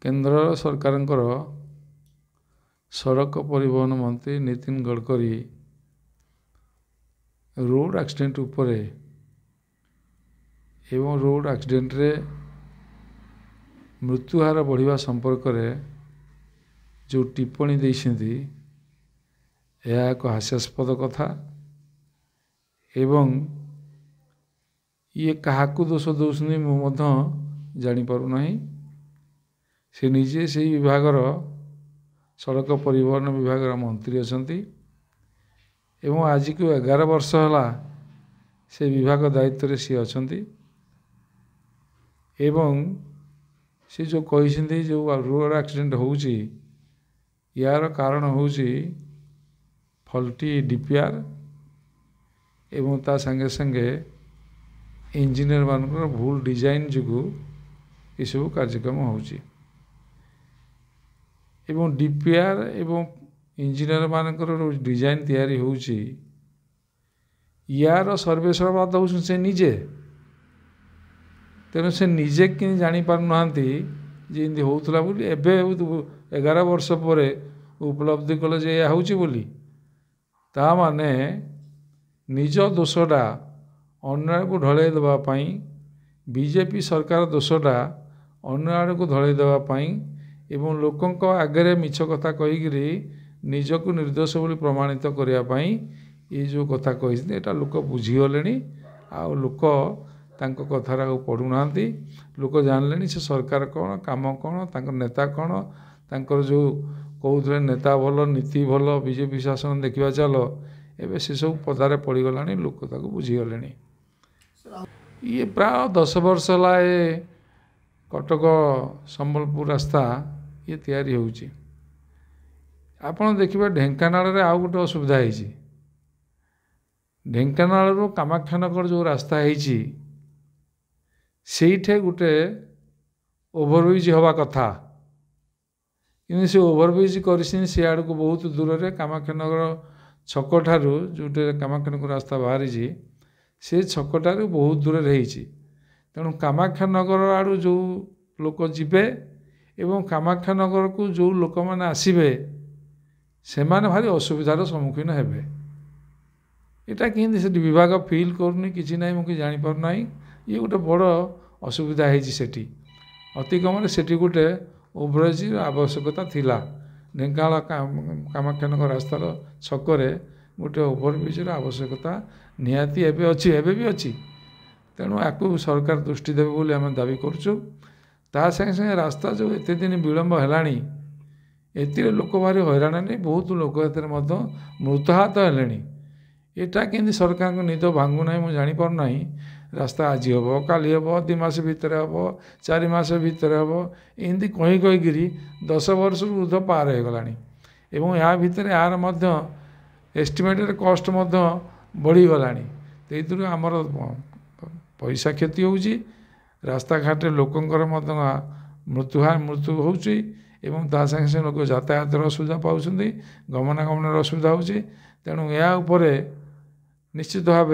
केंद्र सरकार सड़क परिवहन मंत्री नितिन गडकरी रोड एक्सीडेंट उपरे एवं रोड एक्सीडेंट रे मृत्युहार बढ़िया संपर्क में जो टिप्पणी देइछन्ति यह एक हास्यास्पद कथा एवं ये काहाकू दोष दौसनी मुझे जानीपारू ना से निजे से विभागर सड़क परिवहन विभाग मंत्री अछंती एवं आज को 11 वर्ष है से विभाग दायित्व सी अछंती एवं से जो कहते जो रोड एक्सीडेंट होउची यार कारण होउची फल्टी डीपीआर एवं ता संगे संगे इंजीनियर मानकर भूल डिजाइन जो ये सब कार्यक्रम होउची एवं डीपीआर एवं इंजीनियर मानकर डिजाइन तैयारी होउची यार सर्वे सर्वा दउछन से निजे तेणु से निजे कि जानी पार नांती जे इनती होउतला बोली एबे 11 वर्ष पर उपलब्धि कले जे या होउची बोली ता माने निज दोषटा अन्य को ढलै देबा पई बीजेपी सरकार दोषटा अन्य आड़ को ढलै देबा पई एवं लोकंक आगे मिछ कथा कहीकि निजक निर्दोष बोली प्रमाणित करने पाई ये जो कथा कही एटा लोक बुझीगले आ लोक तांको कथार पढ़ुना लोक जानले से सरकार कौन काम कौन तांको नेता कौन तांकर जो कहते नेता भल नीति भल बीजेपी शासन देखा चल एवं से सब पदारे पड़गला लोक ताको बुझीगले ये प्राय 10 वर्ष है कटक संबलपुर रास्ता ये तैयारी होउची आपण देखिबा ढेंकानाल रे आउ गोटे असुविधा है ढेंकानाल रो कामाख्यानगर जो रास्ता है सेठे गोटे ओभरब्रिज हवा कथा कि से ओभरब्रिज कर आड़ को बहुत दूर में कामाख्यानगर छक ठारू जो कामाख्यानगर रास्ता बाहरी से छक ठारू बहुत दूर रही तेणु कामाख्यानगर आड़ जो लोक जीवे एवं कामाख्यानगर को जो लोक मैंने आसबे से माने भारी असुविधार सम्मुखीन हेबे एटा कि विभाग फिल करूनी कि ना मुझे जापर ना ये गोटे बड़ असुविधा है अति कम से गोटे ओभरब्रिज आवश्यकता थिला ढेंकानाल कामाख्यानगर रास्तार छकरे गोटे ओभरब्रिज आवश्यकता निहाती एबे भी अच्छी तेणु आपको सरकार दृष्टि देवे बोली आम दाबी करुचु ता संगे संगे रास्ता जो एते दिन विलम्ब है एतिर लोक भारी हैरान नहीं बहुत लोक मृताहत है एटा कि सरकार निद भांगू ना मुझे जापर ना रास्ता आज हम काली हम 2 मास भितर हम 4 मास भितर हम एमती कहीकि 10 वर्ष ऊर्ध पार हो गला एवं या भितर यार एस्टिमेटेड कस्ट बढ़ीगला तो आमर पैसा क्षति होउची रास्ता घाट लोकंकर मृत्यु होउची एवं ता संगे संगे लोक यातायात असुविधा पाउछन्ति गमनागमन असुविधा होउची तेणु या उपरे निश्चित भाव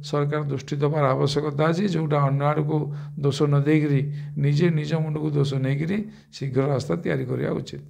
सरकार दृष्टि देवार आवश्यकता अच्छी जोटा अन्य आड़ को दोष न देकरी निजे निज मुंड को दोष नहीं शीघ्र रास्ता तैयारी करने उचित।